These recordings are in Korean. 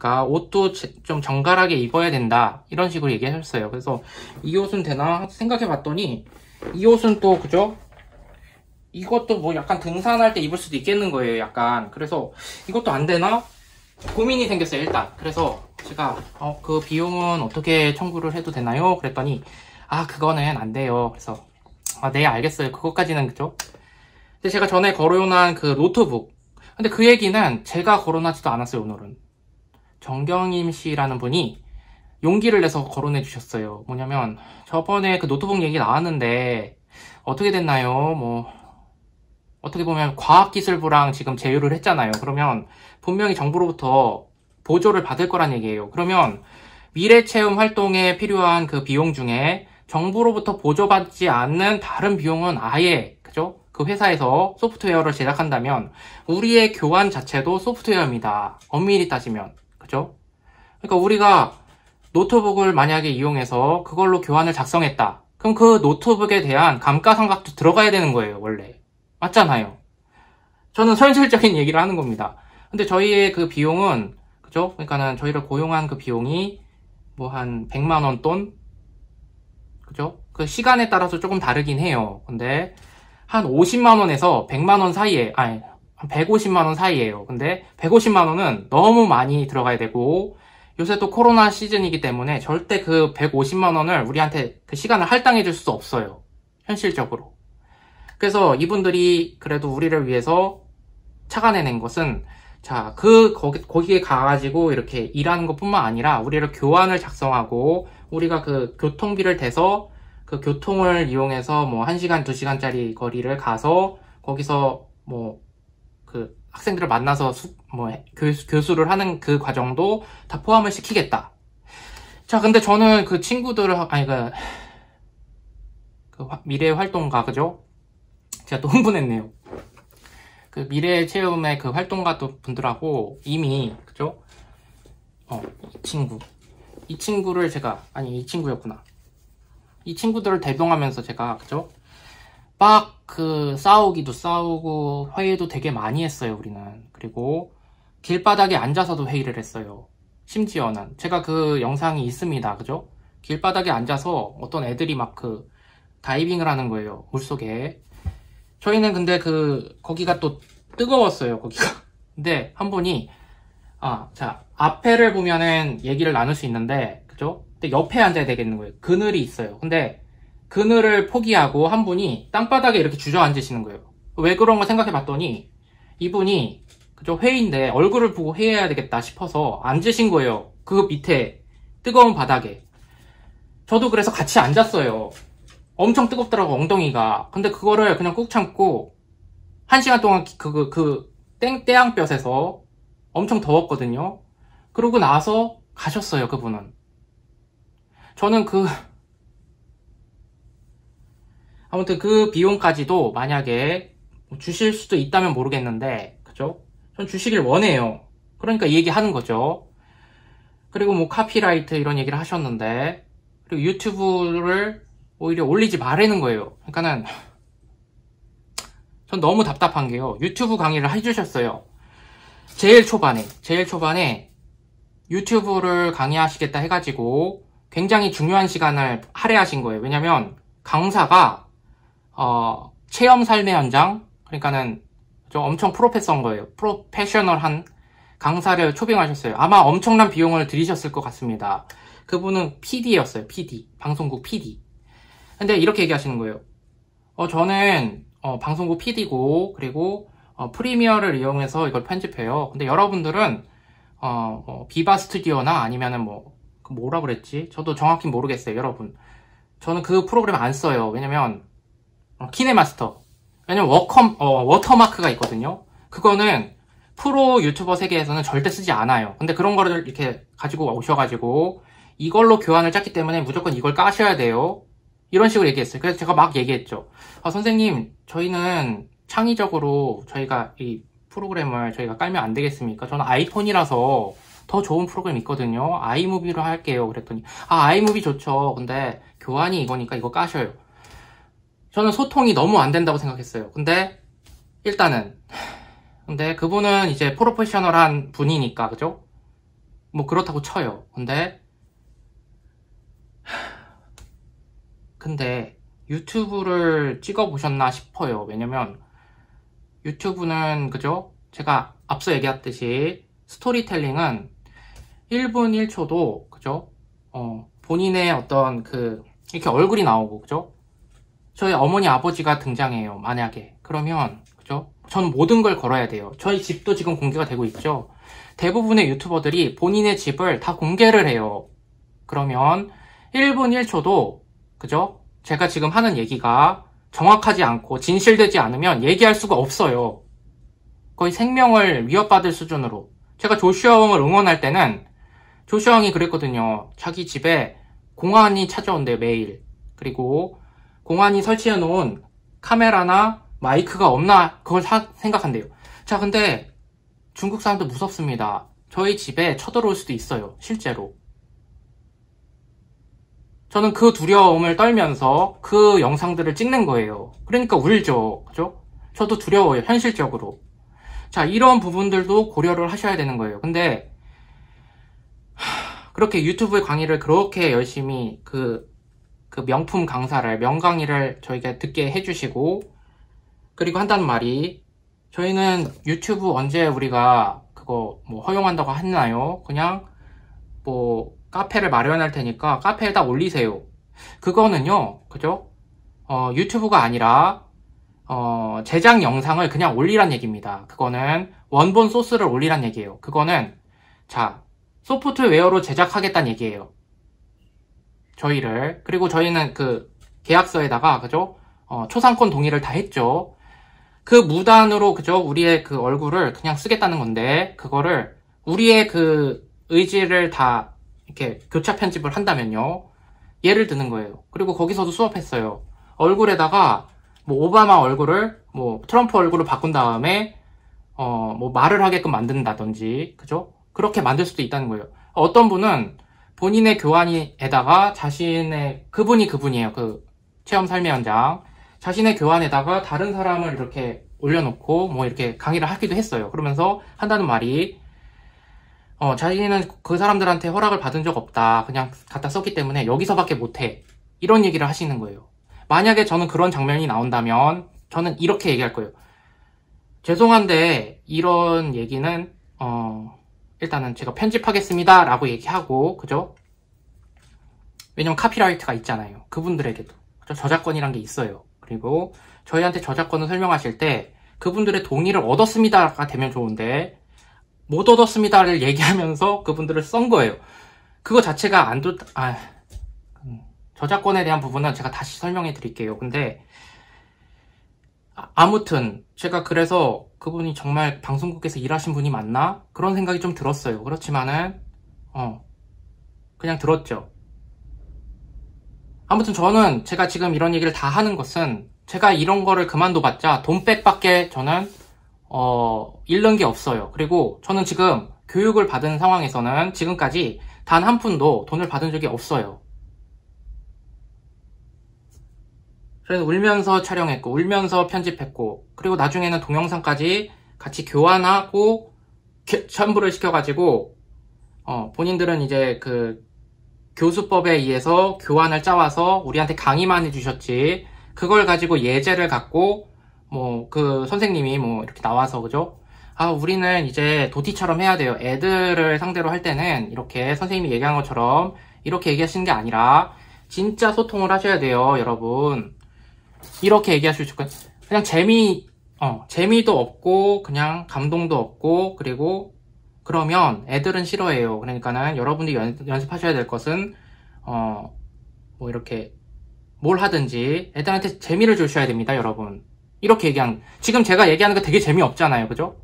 보니까 옷도 좀 정갈하게 입어야 된다 이런 식으로 얘기하셨어요. 그래서 이 옷은 되나 생각해 봤더니 이 옷은 또 그죠? 이것도 뭐 약간 등산할 때 입을 수도 있겠는 거예요, 약간. 그래서 이것도 안 되나 고민이 생겼어요, 일단. 그래서 제가 그 비용은 어떻게 청구를 해도 되나요? 그랬더니 그거는 안 돼요. 그래서 네, 알겠어요. 그것까지는 그죠? 근데 제가 전에 거론한 그 노트북, 근데 그 얘기는 제가 거론하지도 않았어요, 오늘은. 정경임 씨라는 분이 용기를 내서 거론해 주셨어요. 뭐냐면 저번에 그 노트북 얘기 나왔는데 어떻게 됐나요? 뭐 어떻게 보면 과학기술부랑 지금 제휴를 했잖아요. 그러면 분명히 정부로부터 보조를 받을 거란 얘기예요. 그러면 미래체험 활동에 필요한 그 비용 중에 정부로부터 보조받지 않는 다른 비용은 아예 그죠? 그 회사에서 소프트웨어를 제작한다면 우리의 교환 자체도 소프트웨어입니다. 엄밀히 따지면 그죠? 그러니까 우리가 노트북을 만약에 이용해서 그걸로 교환을 작성했다. 그럼 그 노트북에 대한 감가상각도 들어가야 되는 거예요, 원래. 맞잖아요. 저는 현실적인 얘기를 하는 겁니다. 근데 저희의 그 비용은 그죠? 그러니까는 저희를 고용한 그 비용이 뭐 한 100만 원 돈? 그죠? 그 시간에 따라서 조금 다르긴 해요. 근데 한 50만 원에서 100만 원 사이에 한 150만 원 사이에요. 근데 150만 원은 너무 많이 들어가야 되고 요새 또 코로나 시즌이기 때문에 절대 그 150만 원을 우리한테 그 시간을 할당해 줄 수 없어요. 현실적으로. 그래서 이분들이 그래도 우리를 위해서 착안해낸 것은 자, 거기에 가가지고 이렇게 일하는 것 뿐만 아니라 우리를 교환을 작성하고 우리가 그 교통비를 대서 그 교통을 이용해서 뭐 1시간, 2시간짜리 거리를 가서 거기서 뭐 그 학생들을 만나서 교수를 하는 그 과정도 다 포함을 시키겠다. 자, 근데 저는 그 친구들을, 미래 활동가, 그죠? 제가 또 흥분했네요. 그 미래 체험의 그 활동가 분들하고 이미 그죠? 이 친구를 제가 이 친구였구나. 이 친구들을 대동하면서 제가 그죠? 막 그 싸우기도 싸우고 회의도 되게 많이 했어요, 우리는. 그리고 길바닥에 앉아서도 회의를 했어요. 심지어는 제가 그 영상이 있습니다, 그죠? 길바닥에 앉아서 어떤 애들이 막 그 다이빙을 하는 거예요, 물속에. 저희는 근데 거기가 또 뜨거웠어요, 거기가. 근데 한 분이, 자, 앞에를 보면은 얘기를 나눌 수 있는데, 그죠? 근데 옆에 앉아야 되겠는 거예요. 그늘이 있어요. 근데 그늘을 포기하고 한 분이 땅바닥에 이렇게 주저앉으시는 거예요. 왜 그런가 생각해 봤더니, 이분이, 그죠? 회의인데 얼굴을 보고 회의해야 되겠다 싶어서 앉으신 거예요. 그 밑에, 뜨거운 바닥에. 저도 그래서 같이 앉았어요. 엄청 뜨겁더라고, 엉덩이가. 근데 그거를 그냥 꾹 참고 1시간 동안 땡볕에서 엄청 더웠거든요. 그러고 나서 가셨어요, 그분은. 저는 아무튼 그 비용까지도 만약에 주실 수도 있다면 모르겠는데, 그죠? 전 주시길 원해요. 그러니까 이 얘기 하는 거죠. 그리고 뭐 카피라이트 이런 얘기를 하셨는데, 그리고 유튜브를 오히려 올리지 말라는 거예요. 그러니까는 전 너무 답답한 게요. 유튜브 강의를 해주셨어요. 제일 초반에 유튜브를 강의하시겠다 해가지고 굉장히 중요한 시간을 할애하신 거예요. 왜냐면 강사가 체험 삶의 현장, 그러니까는 좀 엄청 프로페서인 거예요. 프로페셔널한 강사를 초빙하셨어요. 아마 엄청난 비용을 들이셨을 것 같습니다. 그분은 PD였어요. PD. 방송국 PD. 근데 이렇게 얘기하시는 거예요. 저는 방송국 PD고 그리고 프리미어를 이용해서 이걸 편집해요. 근데 여러분들은 비바 스튜디오나 아니면은 뭐라 그랬지? 저도 정확히 모르겠어요, 여러분. 저는 그 프로그램 안 써요. 왜냐면 키네마스터. 왜냐면 워터마크가 있거든요. 그거는 프로 유튜버 세계에서는 절대 쓰지 않아요. 근데 그런 거를 이렇게 가지고 오셔가지고 이걸로 교환을 짰기 때문에 무조건 이걸 까셔야 돼요. 이런 식으로 얘기했어요. 그래서 제가 막 얘기했죠. 선생님, 저희는 창의적으로 저희가 이 프로그램을 저희가 깔면 안 되겠습니까? 저는 아이폰이라서 더 좋은 프로그램 있거든요. 아이무비로 할게요. 그랬더니 아이무비 좋죠. 근데 교환이 이거니까 이거 까셔요. 저는 소통이 너무 안 된다고 생각했어요. 근데 그분은 이제 프로페셔널한 분이니까, 그죠? 뭐 그렇다고 쳐요. 근데 유튜브를 찍어보셨나 싶어요. 왜냐면 유튜브는 그죠? 제가 앞서 얘기했듯이 스토리텔링은 1분 1초도 그죠? 본인의 어떤 이렇게 얼굴이 나오고 그죠? 저희 어머니 아버지가 등장해요. 만약에 그러면 그죠? 저는 모든 걸 걸어야 돼요. 저희 집도 지금 공개가 되고 있죠. 대부분의 유튜버들이 본인의 집을 다 공개를 해요. 그러면 1분 1초도 그죠? 제가 지금 하는 얘기가 정확하지 않고 진실되지 않으면 얘기할 수가 없어요. 거의 생명을 위협받을 수준으로. 제가 조슈아 왕을 응원할 때는 조슈아 왕이 그랬거든요. 자기 집에 공안이 찾아온대요, 매일. 그리고 공안이 설치해 놓은 카메라나 마이크가 없나 그걸 생각한대요. 자, 근데 중국 사람도 무섭습니다. 저희 집에 쳐들어올 수도 있어요, 실제로. 저는 그 두려움을 떨면서 그 영상들을 찍는 거예요. 그러니까 울죠. 그죠? 저도 두려워요, 현실적으로. 자, 이런 부분들도 고려를 하셔야 되는 거예요. 근데 그렇게 유튜브의 강의를 그렇게 열심히 그 명품 강사를, 명강의를 저희가 듣게 해주시고, 그리고 한다는 말이, 저희는 유튜브 언제 우리가 그거 뭐 허용한다고 했나요? 그냥 뭐 카페를 마련할 테니까 카페에다 올리세요. 그거는요, 그죠? 유튜브가 아니라 제작 영상을 그냥 올리란 얘기입니다. 그거는 원본 소스를 올리란 얘기예요. 그거는 자, 소프트웨어로 제작하겠다는 얘기예요. 저희를. 그리고 저희는 그 계약서에다가 그죠? 초상권 동의를 다 했죠. 그 무단으로 그죠? 우리의 그 얼굴을 그냥 쓰겠다는 건데, 그거를 우리의 그 의지를 다 이렇게 교차 편집을 한다면요, 예를 드는 거예요. 그리고 거기서도 수업했어요. 얼굴에다가 뭐 오바마 얼굴을 뭐 트럼프 얼굴을 바꾼 다음에 뭐 말을 하게끔 만든다든지, 그죠? 그렇게 만들 수도 있다는 거예요. 어떤 분은 본인의 교환에다가 그분이에요. 그 체험 삶의 현장. 자신의 교환에다가 다른 사람을 이렇게 올려놓고 뭐 이렇게 강의를 하기도 했어요. 그러면서 한다는 말이 자기는 그 사람들한테 허락을 받은 적 없다. 그냥 갖다 썼기 때문에 여기서밖에 못해. 이런 얘기를 하시는 거예요. 만약에 저는 그런 장면이 나온다면 저는 이렇게 얘기할 거예요. 죄송한데 이런 얘기는 일단은 제가 편집하겠습니다 라고 얘기하고, 그죠? 왜냐면 카피라이트가 있잖아요. 그분들에게도. 그죠? 저작권이란 게 있어요. 그리고 저희한테 저작권을 설명하실 때 그분들의 동의를 얻었습니다가 되면 좋은데, 못 얻었습니다를 얘기하면서 그분들을 썬 거예요. 그거 자체가 저작권에 대한 부분은 제가 다시 설명해 드릴게요. 근데 아무튼 제가 그래서 그분이 정말 방송국에서 일하신 분이 맞나? 그런 생각이 좀 들었어요. 그렇지만은 그냥 들었죠. 아무튼 저는 제가 지금 이런 얘기를 다 하는 것은, 제가 이런 거를 그만둬봤자 돈백밖에 저는 잃는 게 없어요. 그리고 저는 지금 교육을 받은 상황에서는 지금까지 단 한 푼도 돈을 받은 적이 없어요. 그래서 울면서 촬영했고 울면서 편집했고, 그리고 나중에는 동영상까지 같이 교환하고 첨부를 시켜가지고 본인들은 이제 그 교수법에 의해서 교환을 짜와서 우리한테 강의만 해주셨지, 그걸 가지고 예제를 갖고 뭐 그 선생님이 뭐 이렇게 나와서 그죠? 우리는 이제 도티처럼 해야 돼요. 애들을 상대로 할 때는 이렇게 선생님이 얘기한 것처럼 이렇게 얘기하시는 게 아니라 진짜 소통을 하셔야 돼요, 여러분. 이렇게 얘기하실 수 있고, 그냥 재미도 없고 그냥 감동도 없고, 그리고 그러면 애들은 싫어해요. 그러니까는 여러분들이 연습하셔야 될 것은 뭐 이렇게 뭘 하든지 애들한테 재미를 주셔야 됩니다, 여러분. 이렇게 지금 제가 얘기하는 거 되게 재미없잖아요, 그죠?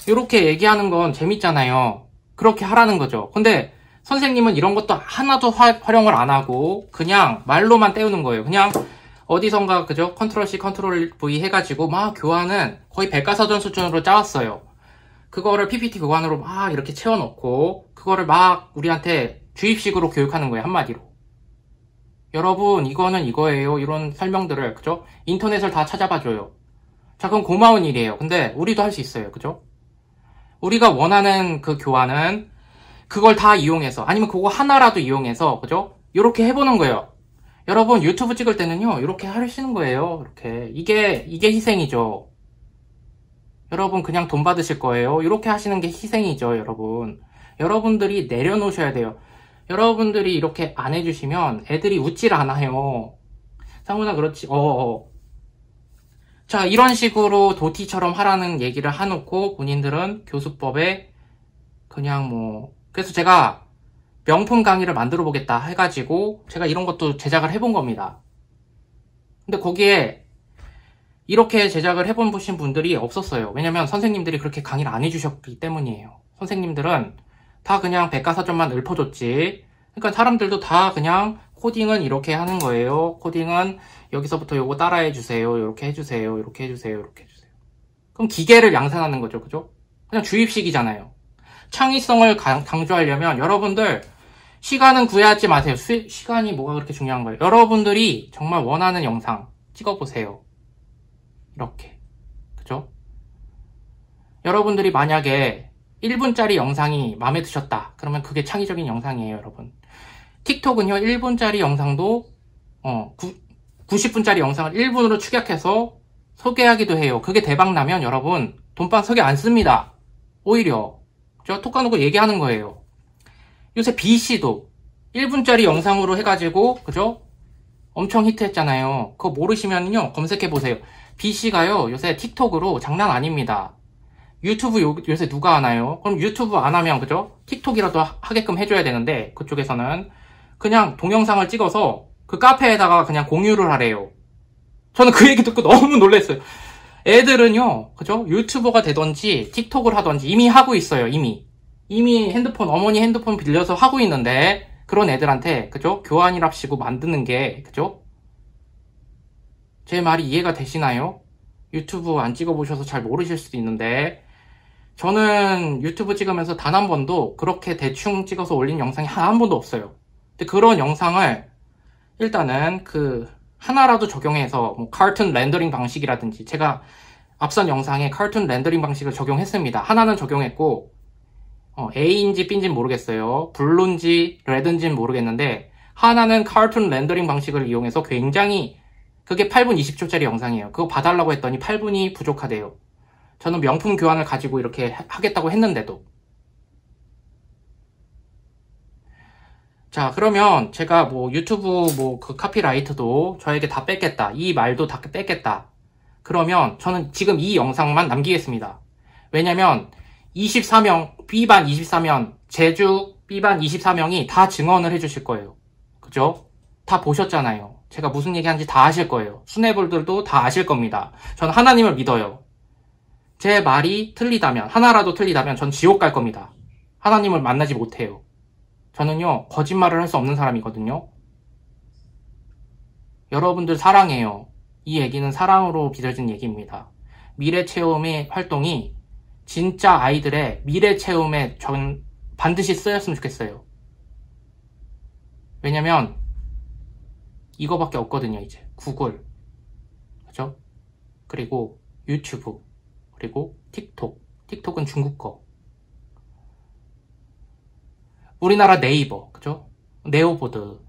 이렇게 얘기하는 건 재밌잖아요. 그렇게 하라는 거죠. 근데 선생님은 이런 것도 하나도 활용을 안 하고 그냥 말로만 때우는 거예요. 그냥 어디선가 그죠? 컨트롤 C, 컨트롤 V 해가지고 막 교환은 거의 백과사전 수준으로 짜왔어요. 그거를 PPT 교환으로 막 이렇게 채워놓고 그거를 막 우리한테 주입식으로 교육하는 거예요, 한마디로. 여러분, 이거는 이거예요. 이런 설명들을, 그죠? 인터넷을 다 찾아봐줘요. 자, 그럼 고마운 일이에요. 근데 우리도 할 수 있어요, 그죠? 우리가 원하는 그 교환은 그걸 다 이용해서, 아니면 그거 하나라도 이용해서, 그죠? 요렇게 해보는 거예요. 여러분, 유튜브 찍을 때는요, 이렇게 하시는 거예요. 이렇게. 이게 희생이죠. 여러분, 그냥 돈 받으실 거예요. 이렇게 하시는 게 희생이죠, 여러분. 여러분들이 내려놓으셔야 돼요. 여러분들이 이렇게 안 해주시면 애들이 웃질 않아요. 상훈아, 그렇지. 자, 이런 식으로 도티처럼 하라는 얘기를 해놓고 본인들은 교수법에 그냥 그래서 제가 명품 강의를 만들어 보겠다 해가지고 제가 이런 것도 제작을 해본 겁니다. 근데 거기에 이렇게 제작을 해본 보신 분들이 없었어요. 왜냐면 선생님들이 그렇게 강의를 안 해주셨기 때문이에요. 선생님들은 다 그냥 백과사전만 읊어줬지. 그러니까 사람들도 다 그냥 코딩은 이렇게 하는 거예요. 코딩은 여기서부터 요거 따라해 주세요. 이렇게 해주세요. 이렇게 해주세요. 이렇게 해주세요. 그럼 기계를 양산하는 거죠. 그죠? 그냥 주입식이잖아요. 창의성을 강조하려면 여러분들 시간은 구애하지 마세요. 시간이 뭐가 그렇게 중요한 거예요. 여러분들이 정말 원하는 영상 찍어보세요. 이렇게. 그죠? 여러분들이 만약에 1분짜리 영상이 마음에 드셨다. 그러면 그게 창의적인 영상이에요, 여러분. 틱톡은요, 1분짜리 영상도 90분짜리 영상을 1분으로 축약해서 소개하기도 해요. 그게 대박나면 여러분 돈방 소개 안 씁니다. 오히려 제가 톡 까놓고 얘기하는 거예요. 요새 B씨도 1분짜리 영상으로 해가지고 그죠? 엄청 히트했잖아요. 그거 모르시면요 검색해보세요. B씨가요 요새 틱톡으로 장난 아닙니다. 유튜브 요새 누가 하나요? 그럼 유튜브 안 하면 그죠? 틱톡이라도 하게끔 해줘야 되는데 그쪽에서는 그냥 동영상을 찍어서 그 카페에다가 그냥 공유를 하래요. 저는 그 얘기 듣고 너무 놀랐어요. 애들은요, 그죠? 유튜버가 되던지 틱톡을 하던지 이미 하고 있어요. 이미 핸드폰, 어머니 핸드폰 빌려서 하고 있는데 그런 애들한테 그죠? 교환이랍시고 만드는 게 그죠? 제 말이 이해가 되시나요? 유튜브 안 찍어보셔서 잘 모르실 수도 있는데 저는 유튜브 찍으면서 단 한 번도 그렇게 대충 찍어서 올린 영상이 한 번도 없어요. 근데 그런 영상을 일단은 하나라도 적용해서 카툰 렌더링 방식이라든지 제가 앞선 영상에 카툰 렌더링 방식을 적용했습니다. 하나는 적용했고 A인지 B인지는 모르겠어요. 블루인지 레드인지는 모르겠는데 하나는 카툰 렌더링 방식을 이용해서 굉장히 그게 8분 20초짜리 영상이에요. 그거 봐달라고 했더니 8분이 부족하대요. 저는 명품 교환을 가지고 이렇게 하겠다고 했는데도. 자, 그러면 제가 유튜브 그 카피라이트도 저에게 다 뺏겠다. 이 말도 다 뺏겠다. 그러면 저는 지금 이 영상만 남기겠습니다. 왜냐면 24명, B반 24명, 제주 B반 24명이 다 증언을 해주실 거예요. 그죠? 다 보셨잖아요. 제가 무슨 얘기 하는지 다 아실 거예요. 수뇌불들도 다 아실 겁니다. 전 하나님을 믿어요. 제 말이 틀리다면, 하나라도 틀리다면 전 지옥 갈 겁니다. 하나님을 만나지 못해요. 저는요, 거짓말을 할 수 없는 사람이거든요. 여러분들 사랑해요. 이 얘기는 사랑으로 빚어진 얘기입니다. 미래체험의 활동이 진짜 아이들의 미래체험에 전 반드시 쓰였으면 좋겠어요. 왜냐면 이거밖에 없거든요. 이제 구글, 그죠? 그리고 유튜브, 그리고 틱톡은 중국 거, 우리나라 네이버, 그죠? 네오보드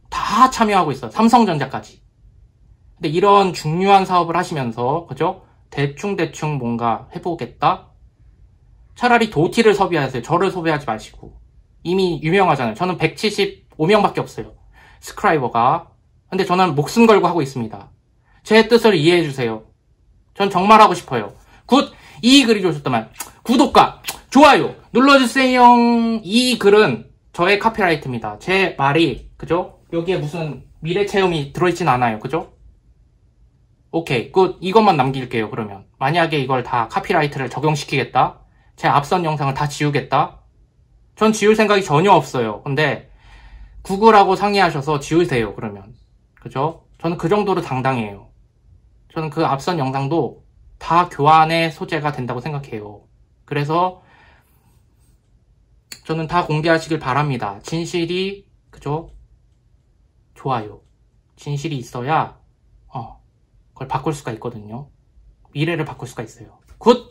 다 참여하고 있어요. 삼성전자까지. 근데 이런 중요한 사업을 하시면서 그죠? 대충 뭔가 해보겠다? 차라리 도티를 섭외하세요. 저를 섭외하지 마시고. 이미 유명하잖아요. 저는 175명밖에 없어요. 스크라이버가. 근데 저는 목숨 걸고 하고 있습니다. 제 뜻을 이해해주세요. 전 정말 하고 싶어요. 굿! 이 글이 좋으셨다면 구독과 좋아요 눌러주세요. 이 글은 저의 카피라이트입니다. 제 말이 그죠? 여기에 무슨 미래체험이 들어있진 않아요. 그죠? 오케이 굿. 이것만 남길게요. 그러면 만약에 이걸 다 카피라이트를 적용시키겠다, 제 앞선 영상을 다 지우겠다, 전 지울 생각이 전혀 없어요. 근데 구글하고 상의하셔서 지우세요. 그러면 그죠? 저는 그 정도로 당당해요. 저는 그 앞선 영상도 다 교환의 소재가 된다고 생각해요. 그래서 저는 다 공개하시길 바랍니다. 진실이 그죠? 좋아요. 진실이 있어야 그걸 바꿀 수가 있거든요. 미래를 바꿀 수가 있어요. 굿!